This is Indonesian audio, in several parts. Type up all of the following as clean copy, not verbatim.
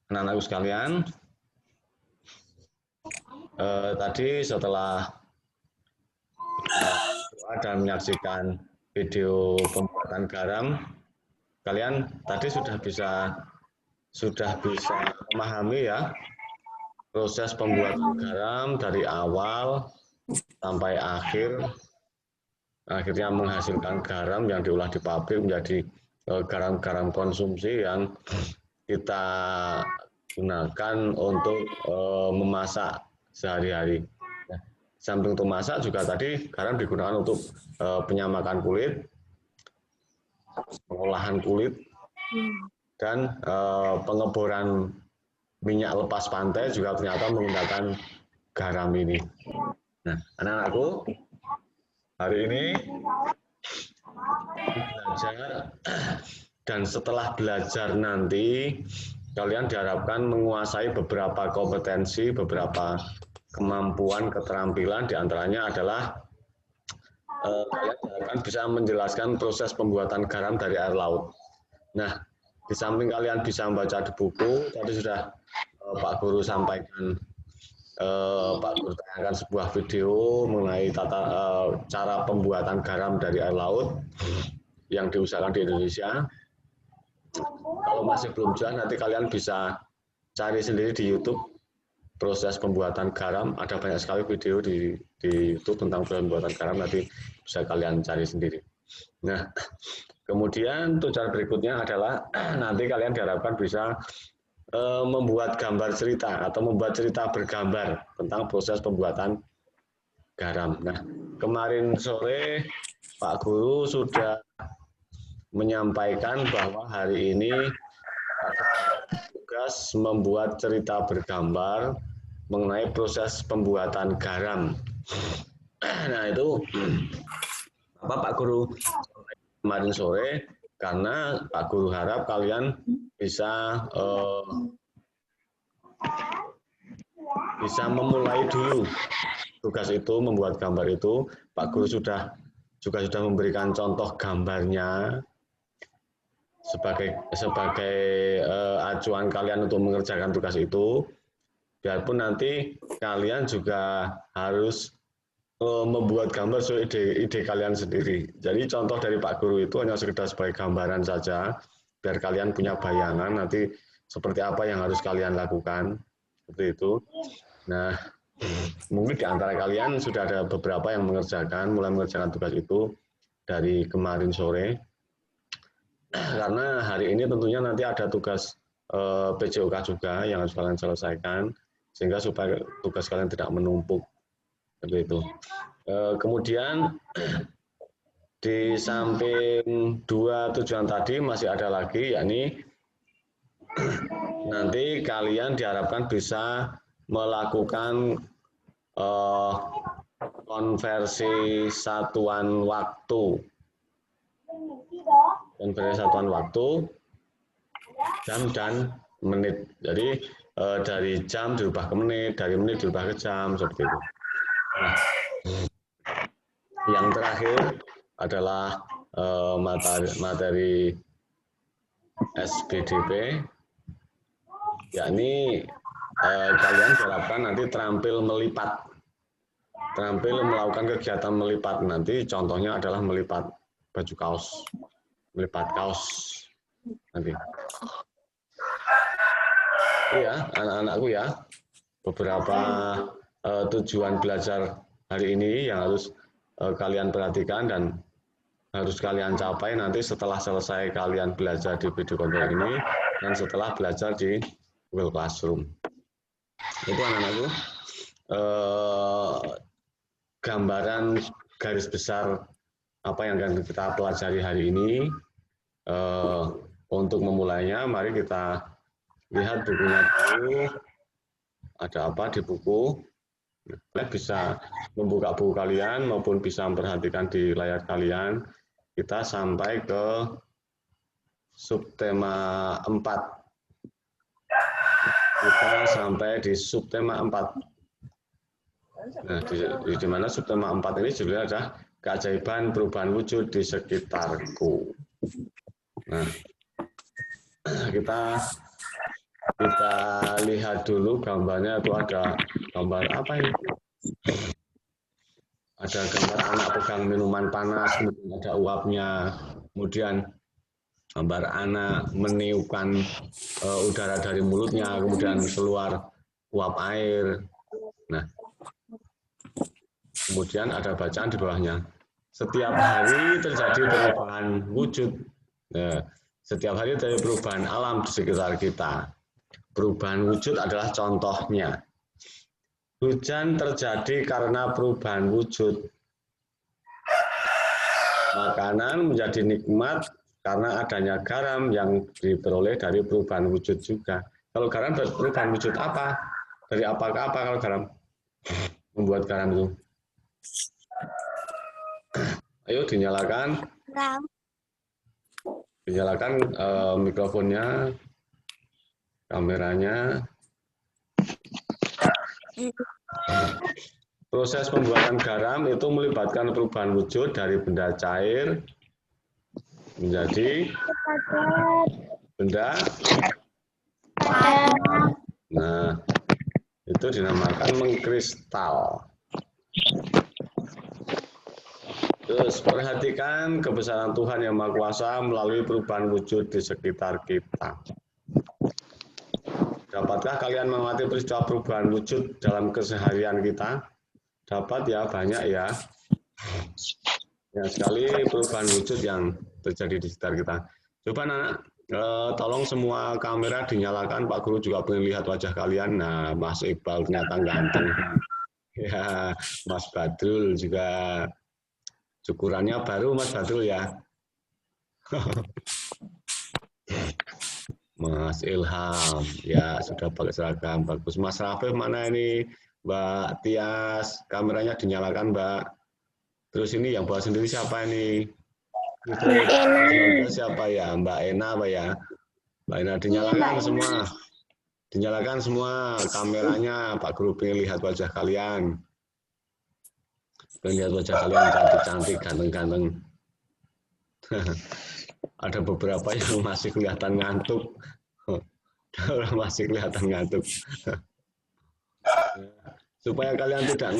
Anak-anakku sekalian, tadi setelah ada menyaksikan video pembuatan garam, kalian tadi sudah bisa memahami ya proses pembuatan garam dari awal sampai akhirnya menghasilkan garam yang diolah di pabrik menjadi garam-garam konsumsi yang kita gunakan untuk memasak sehari-hari. Nah, samping untuk masak juga tadi garam digunakan untuk penyamakan kulit, pengolahan kulit, dan pengeboran minyak lepas pantai juga ternyata menggunakan garam ini. Nah, anak-anakku, hari ini belajar dan setelah belajar nanti kalian diharapkan menguasai beberapa kompetensi, beberapa kemampuan, keterampilan, diantaranya adalah kalian diharapkan bisa menjelaskan proses pembuatan garam dari air laut. Nah, di samping kalian bisa membaca di buku, tadi sudah Pak Guru sampaikan, Pak Guru tayangkan sebuah video mengenai cara pembuatan garam dari air laut yang diusahakan di Indonesia. Kalau masih belum jelas, nanti kalian bisa cari sendiri di YouTube proses pembuatan garam. Ada banyak sekali video di YouTube tentang proses pembuatan garam, nanti bisa kalian cari sendiri. Nah, kemudian tujuan berikutnya adalah nanti kalian diharapkan bisa membuat gambar cerita atau membuat cerita bergambar tentang proses pembuatan garam. Nah, kemarin sore Pak Guru sudah menyampaikan bahwa hari ini ada tugas membuat cerita bergambar mengenai proses pembuatan garam. Nah, itu apa Pak Guru kemarin sore, karena Pak Guru harap kalian bisa memulai dulu tugas itu, membuat gambar itu. Pak Guru juga sudah memberikan contoh gambarnya sebagai acuan kalian untuk mengerjakan tugas itu. Biarpun nanti kalian juga harus membuat gambar sesuai ide kalian sendiri. Jadi contoh dari Pak Guru itu hanya sekedar sebagai gambaran saja, biar kalian punya bayangan nanti seperti apa yang harus kalian lakukan, seperti itu. Nah, mungkin di antara kalian sudah ada beberapa yang mulai mengerjakan tugas itu dari kemarin sore. Karena hari ini tentunya nanti ada tugas PJOK juga yang harus kalian selesaikan, sehingga supaya tugas kalian tidak menumpuk. Seperti itu. Kemudian di samping dua tujuan tadi masih ada lagi, yakni nanti kalian diharapkan bisa melakukan konversi satuan waktu. Konversi satuan waktu jam dan menit. Jadi dari jam dirubah ke menit, dari menit dirubah ke jam, seperti itu. Nah, yang terakhir adalah materi SBDP, yakni kalian diharapkan nanti terampil melakukan kegiatan melipat. Nanti contohnya adalah melipat baju kaos, melipat kaos nanti. Iya, anak-anakku ya, beberapa tujuan belajar hari ini yang harus kalian perhatikan dan harus kalian capai nanti setelah selesai kalian belajar di video contoh ini dan setelah belajar di Google Classroom. Itu anak-anakku gambaran garis besar apa yang akan kita pelajari hari ini. Untuk memulainya, mari kita lihat bukunya dulu. Ada apa di buku? Kalian bisa membuka buku kalian maupun bisa memperhatikan di layar kalian. Kita sampai ke subtema 4. Kita sampai di subtema 4. Nah, di mana subtema 4 ini judulnya adalah keajaiban perubahan wujud di sekitarku. Nah, kita Kita lihat dulu gambarnya, itu ada gambar apa ini? Ada gambar anak pegang minuman panas, kemudian ada uapnya, kemudian gambar anak meniupkan udara dari mulutnya, kemudian keluar uap air. Nah, kemudian ada bacaan di bawahnya. Setiap hari terjadi perubahan wujud. Nah, setiap hari terjadi perubahan alam di sekitar kita. Perubahan wujud adalah contohnya. Hujan terjadi karena perubahan wujud. Makanan menjadi nikmat karena adanya garam yang diperoleh dari perubahan wujud juga. Kalau garam perubahan wujud apa? Dari apa ke apa kalau garam? Membuat garam itu. Ayo dinyalakan. Dinyalakan mikrofonnya, kameranya. Proses pembuatan garam itu melibatkan perubahan wujud dari benda cair menjadi benda. Nah, itu dinamakan mengkristal. Terus perhatikan kebesaran Tuhan yang Maha Kuasa melalui perubahan wujud di sekitar kita. Dapatkah kalian mengamati peristiwa perubahan wujud dalam keseharian kita? Dapat ya, banyak ya. Banyak sekali perubahan wujud yang terjadi di sekitar kita. Coba anak, tolong semua kamera dinyalakan, Pak Guru juga pengen lihat wajah kalian. Nah, Mas Iqbal ternyata ganteng. Ya, Mas Badrul juga syukurannya baru Mas Badrul ya. Mas Ilham, ya sudah pakai seragam, bagus. Mas Rafif mana ini? Mbak Tias, kameranya dinyalakan Mbak. Terus ini yang bawa sendiri siapa ini? Itu siapa ya? Mbak Ena apa ya? Mbak Ena dinyalakan semua. Dinyalakan semua kameranya, Pak Guru pengen lihat wajah kalian. Pengen lihat wajah kalian cantik-cantik, ganteng-ganteng. Ada beberapa yang masih kelihatan ngantuk. Masih kelihatan ngantuk. Supaya kalian tidak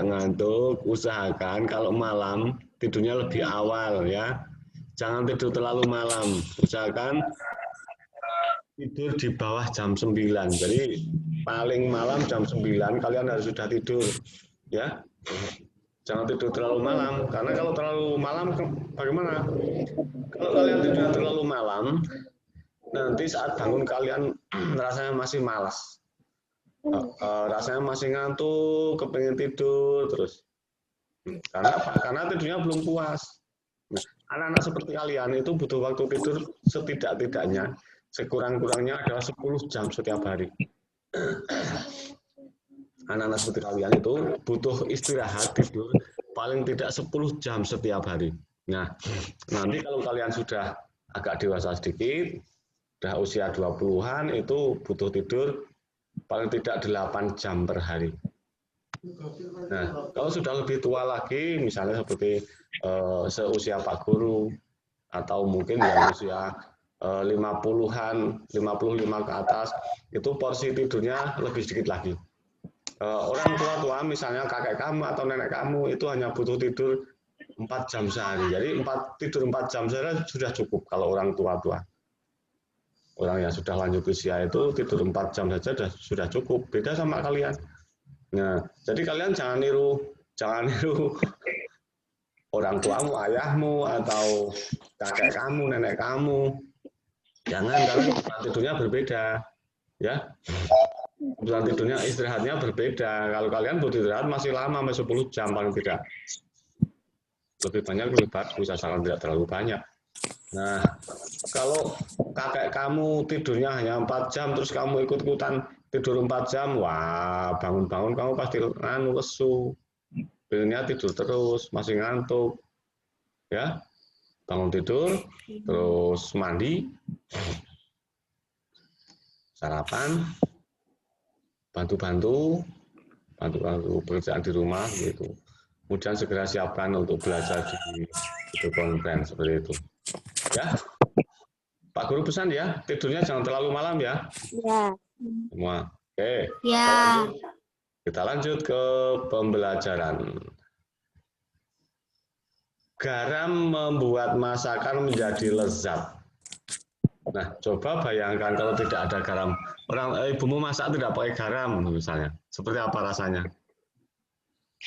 ngantuk, usahakan kalau malam tidurnya lebih awal ya. Jangan tidur terlalu malam. Usahakan tidur di bawah jam 9. Jadi paling malam jam 9 kalian harus sudah tidur ya. Jangan tidur terlalu malam, karena kalau terlalu malam bagaimana? Kalau kalian tidur terlalu malam, nanti saat bangun kalian rasanya masih malas, rasanya masih ngantuk, kepengen tidur terus. Karena apa? Karena tidurnya belum puas. Nah, anak-anak seperti kalian itu butuh waktu tidur setidak-tidaknya, sekurang-kurangnya adalah 10 jam setiap hari. Anak-anak seperti kalian itu butuh istirahat tidur paling tidak 10 jam setiap hari. Nah, nanti kalau kalian sudah agak dewasa sedikit, sudah usia 20-an, itu butuh tidur paling tidak 8 jam per hari. Nah, kalau sudah lebih tua lagi, misalnya seperti seusia Pak Guru, atau mungkin yang usia 50-an, 55 ke atas, itu porsi tidurnya lebih sedikit lagi. Orang tua-tua misalnya kakek kamu atau nenek kamu itu hanya butuh tidur 4 jam sehari. Jadi tidur 4 jam sehari sudah cukup kalau orang tua-tua. Orang yang sudah lanjut usia itu tidur 4 jam saja sudah cukup. Beda sama kalian. Nah, jadi kalian jangan niru orang tuamu, ayahmu atau kakek kamu, nenek kamu. Jangan, karena tidurnya berbeda. Ya. Kebetulan tidurnya, istirahatnya berbeda. Kalau kalian butuh istirahat masih lama, sampai 10 jam paling tidak. Lebih banyak lebih bagus, asalkan tidak terlalu banyak. Nah, kalau kakek kamu tidurnya hanya 4 jam, terus kamu ikut-ikutan tidur 4 jam, wah bangun-bangun kamu pasti lesu. Pengennya tidur terus, masih ngantuk. Ya, bangun tidur, terus mandi, sarapan, bantu-bantu pekerjaan di rumah gitu. Kemudian segera siapkan untuk belajar di video conference seperti itu. Ya, Pak Guru pesan ya, tidurnya jangan terlalu malam ya. Ya. Semua. Oke. Ya. Kita lanjut ke pembelajaran. Garam membuat masakan menjadi lezat. Nah, coba bayangkan kalau tidak ada garam. Ibumu masak tidak pakai garam misalnya. Seperti apa rasanya?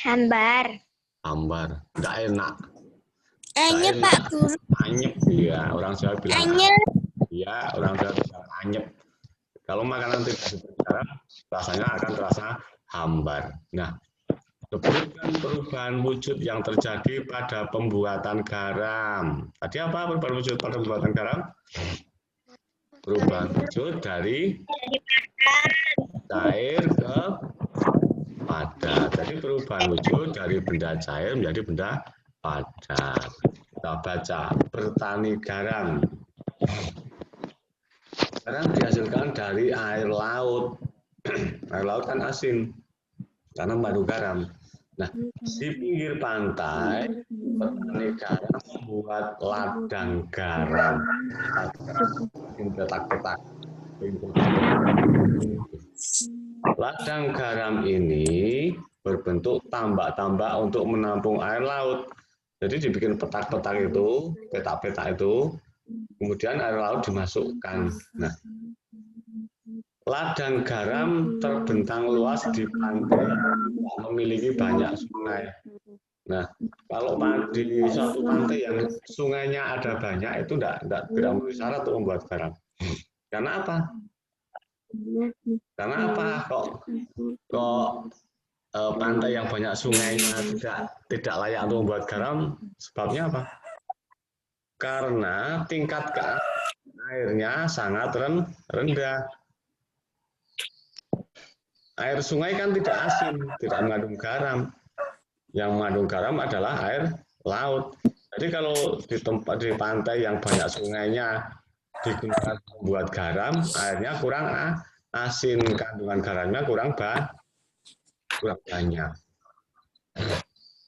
Hambar. Hambar. Nggak enak. Anyep, Pak Guru. Anyep, ya. Orang Jawa bilang Anyep. ya, orang Jawa bilang anyep. Kalau makanan tidak diberi garam, rasanya akan terasa hambar. Nah, sebutkan perubahan wujud yang terjadi pada pembuatan garam. Tadi apa perubahan wujud pada pembuatan garam? Perubahan wujud dari cair ke padat. Jadi perubahan wujud dari benda cair menjadi benda padat. Kita baca, bertani garam. Garam dihasilkan dari air laut. Air laut kan asin, karena mengandung garam. Nah, di pinggir pantai, petani garam membuat ladang garam. Petak-petak. Ladang garam ini berbentuk tambak-tambak untuk menampung air laut. Jadi dibikin petak-petak itu, petak-petak itu, kemudian air laut dimasukkan. Nah, ladang garam terbentang luas di pantai, memiliki banyak sungai. Nah, kalau di suatu pantai yang sungainya ada banyak, itu tidak memenuhi syarat untuk membuat garam. Karena apa? Karena apa? Kok pantai yang banyak sungainya tidak layak untuk membuat garam? Sebabnya apa? Karena tingkat airnya sangat rendah. Air sungai kan tidak asin, tidak mengandung garam. Yang mengandung garam adalah air laut. Jadi kalau di pantai yang banyak sungainya digunakan membuat garam, airnya kurang asin, kandungan garamnya kurang banyak.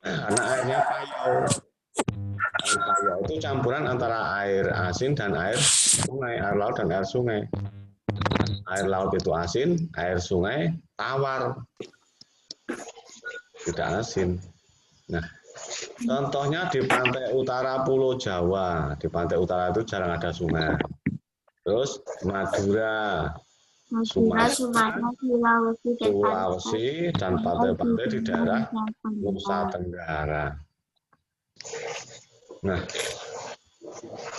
Karena airnya payau. Air payau itu campuran antara air asin dan air sungai, air laut dan air sungai. Air laut itu asin, air sungai tawar, tidak asin. Nah, contohnya di pantai utara Pulau Jawa. Di pantai utara itu jarang ada sungai. Terus Madura, Sumatera, Sulawesi, dan pantai-pantai di daerah Nusa Tenggara. Nah,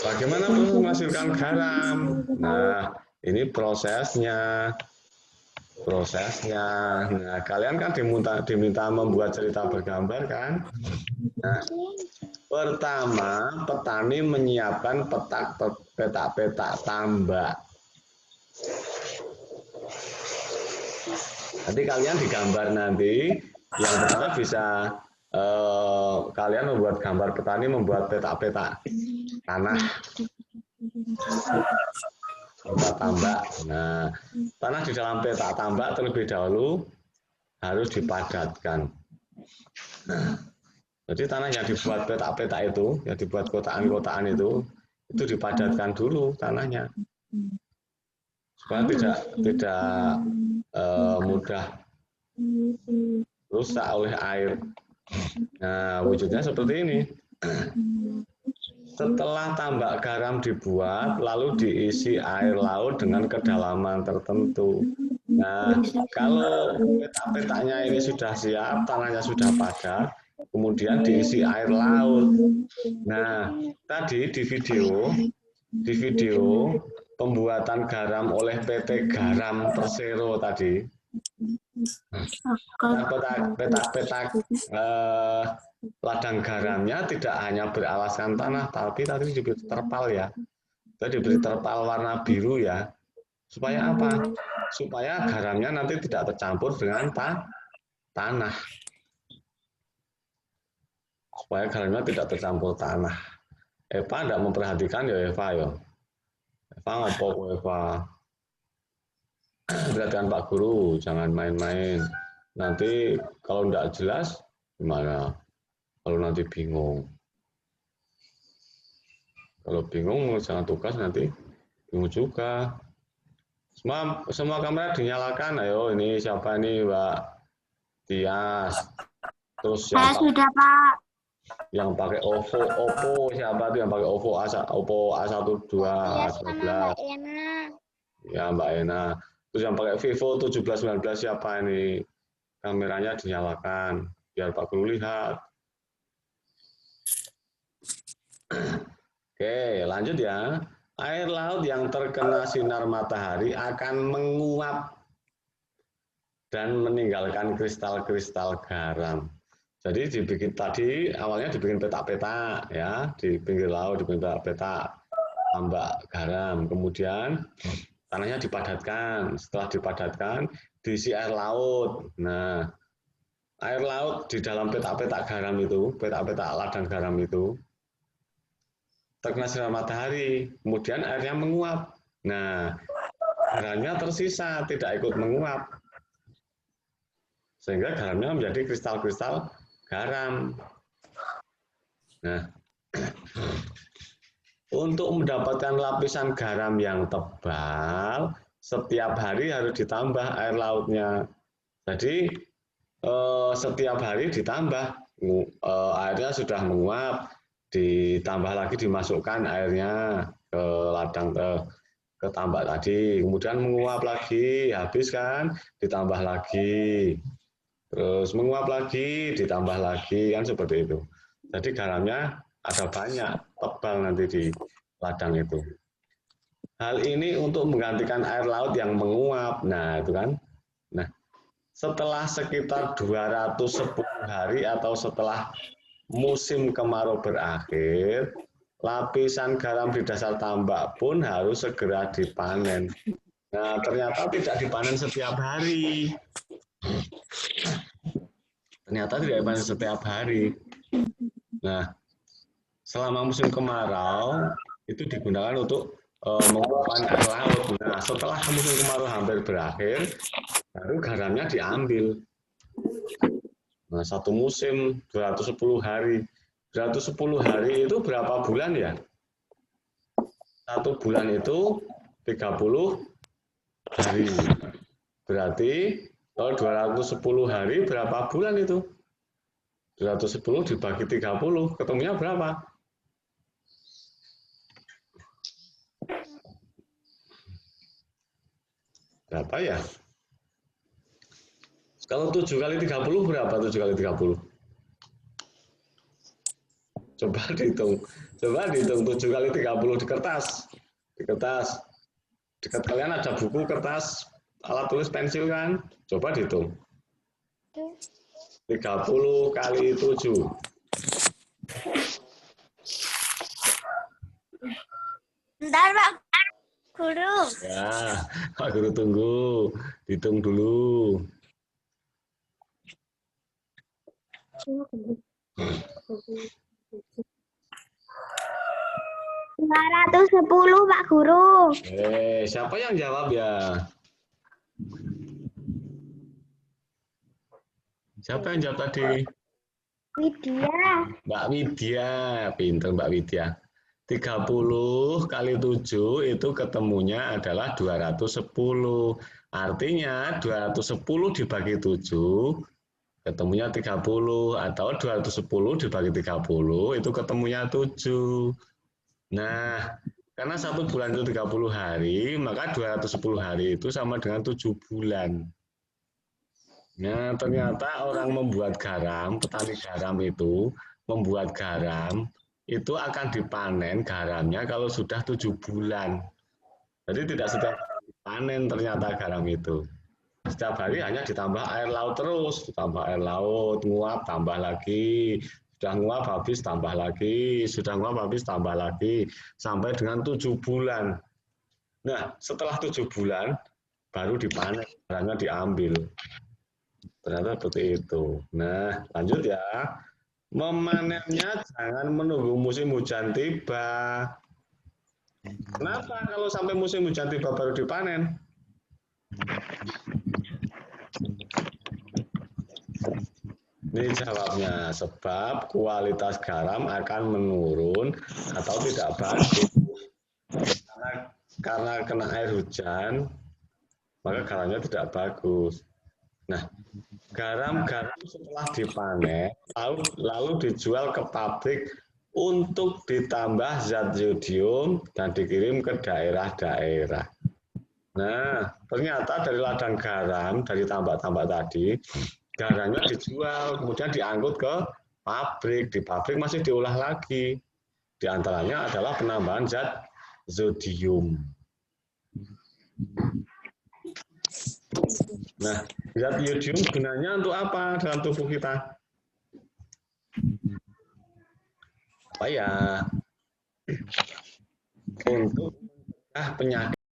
bagaimana proses menghasilkan garam? Nah, ini prosesnya. Nah, kalian kan diminta membuat cerita bergambar kan? Nah, pertama, petani menyiapkan petak-petak tambak. Nanti kalian digambar nanti, yang pertama bisa kalian membuat gambar petani membuat petak-petak tanah. Petak tambak. Nah, tanah di dalam petak tambak terlebih dahulu harus dipadatkan. Nah, jadi tanah yang dibuat petak-petak itu, yang dibuat kotaan-kotaan itu dipadatkan dulu tanahnya supaya tidak mudah rusak oleh air. Nah, wujudnya seperti ini. Setelah tambak garam dibuat, lalu diisi air laut dengan kedalaman tertentu. Nah, kalau petak-petaknya ini sudah siap, tanahnya sudah padat, kemudian diisi air laut. Nah, tadi di video pembuatan garam oleh PT Garam Persero tadi, petak-petak ladang garamnya tidak hanya beralaskan tanah, tapi tadi diberi terpal ya. Tadi diberi terpal warna biru ya. Supaya apa? Supaya garamnya nanti tidak tercampur dengan tanah. Supaya garamnya tidak tercampur tanah. Eva tidak memperhatikan ya Eva ya. Eva ngopo Eva. Perhatikan Pak Guru, jangan main-main. Nanti kalau tidak jelas gimana? Kalau nanti bingung. Kalau bingung mengerjakan tugas nanti Bingung juga. Semua kamera dinyalakan. Ayo, ini siapa ini, Mbak Tias? Terus Saya sudah, Pak. yang pakai Oppo siapa tuh yang pakai Oppo A12, Ya, sama Mbak A12? Ena. Ya, Mbak Ena. Terus yang pakai Vivo 1719 siapa ini? Kameranya dinyalakan biar Pak Guru lihat. Oke, lanjut ya. Air laut yang terkena sinar matahari akan menguap dan meninggalkan kristal-kristal garam. Jadi dibikin tadi awalnya dibikin peta-peta ya, di pinggir laut dibikin peta-peta tambak garam. Kemudian tanahnya dipadatkan. Setelah dipadatkan diisi air laut. Nah, air laut di dalam peta-peta garam itu, peta-peta ladang garam itu terkena sinar matahari, kemudian airnya menguap. Nah, garamnya tersisa, tidak ikut menguap. Sehingga garamnya menjadi kristal-kristal garam. Nah, untuk mendapatkan lapisan garam yang tebal, setiap hari harus ditambah air lautnya. Jadi, setiap hari ditambah, airnya sudah menguap, ditambah lagi dimasukkan airnya ke ladang ke tambak tadi, kemudian menguap lagi, habis kan, ditambah lagi, terus menguap lagi, ditambah lagi, kan seperti itu. Jadi garamnya ada banyak, tebal nanti di ladang itu. Hal ini untuk menggantikan air laut yang menguap. Nah, itu kan. Nah, setelah sekitar 210 hari atau setelah musim kemarau berakhir, lapisan garam di dasar tambak pun harus segera dipanen. Nah, ternyata tidak dipanen setiap hari. Ternyata tidak dipanen setiap hari. Nah, selama musim kemarau itu digunakan untuk menguapkan air laut. Nah, setelah musim kemarau hampir berakhir, baru garamnya diambil. Nah, satu musim 210 hari. 210 hari itu berapa bulan ya? Satu bulan itu 30 hari. Berarti kalau 210 hari berapa bulan itu? 210 dibagi 30, ketemunya berapa? Berapa ya? Kalau 7 kali 30 berapa 7 kali 30? Coba dihitung. Coba dihitung 7 kali 30 di kertas. Di kertas. Dekat kalian ada buku, kertas, alat tulis, pensil kan? Coba dihitung. 30 kali 7. Bentar, Pak Guru. Ya, Pak Guru tunggu. Dihitung dulu. 210, Pak Guru. Siapa yang jawab ya? Siapa yang jawab tadi? Widya. Mbak Widya, pinter Mbak Widya. 30 kali 7 itu ketemunya adalah 210. Artinya 210 dibagi 7 ketemunya 30 atau 210 dibagi 30 itu ketemunya 7. Nah, karena satu bulan itu 30 hari, maka 210 hari itu sama dengan 7 bulan. Nah, ternyata orang membuat garam, petani garam itu membuat garam, itu akan dipanen garamnya kalau sudah 7 bulan. Jadi tidak setiap panen ternyata garam itu. Setiap hari hanya ditambah air laut terus, ditambah air laut, nguap, tambah lagi. Sudah nguap habis tambah lagi, sudah nguap habis tambah lagi, sampai dengan 7 bulan. Nah, setelah 7 bulan, baru dipanen, garamnya diambil. Ternyata seperti itu. Nah, lanjut ya. Memanennya jangan menunggu musim hujan tiba. Kenapa kalau sampai musim hujan tiba baru dipanen? Ini jawabnya, sebab kualitas garam akan menurun atau tidak bagus. Karena karena kena air hujan, maka garamnya tidak bagus. Nah, garam setelah dipanen, lalu dijual ke pabrik untuk ditambah zat yodium dan dikirim ke daerah-daerah. Nah, ternyata dari ladang garam, dari tambak-tambak tadi, garamnya dijual, kemudian diangkut ke pabrik. Di pabrik masih diolah lagi. Di antaranya adalah penambahan zat zodium. Nah, zat yodium gunanya untuk apa dalam tubuh kita? Apa ya? Untuk mencegah penyakit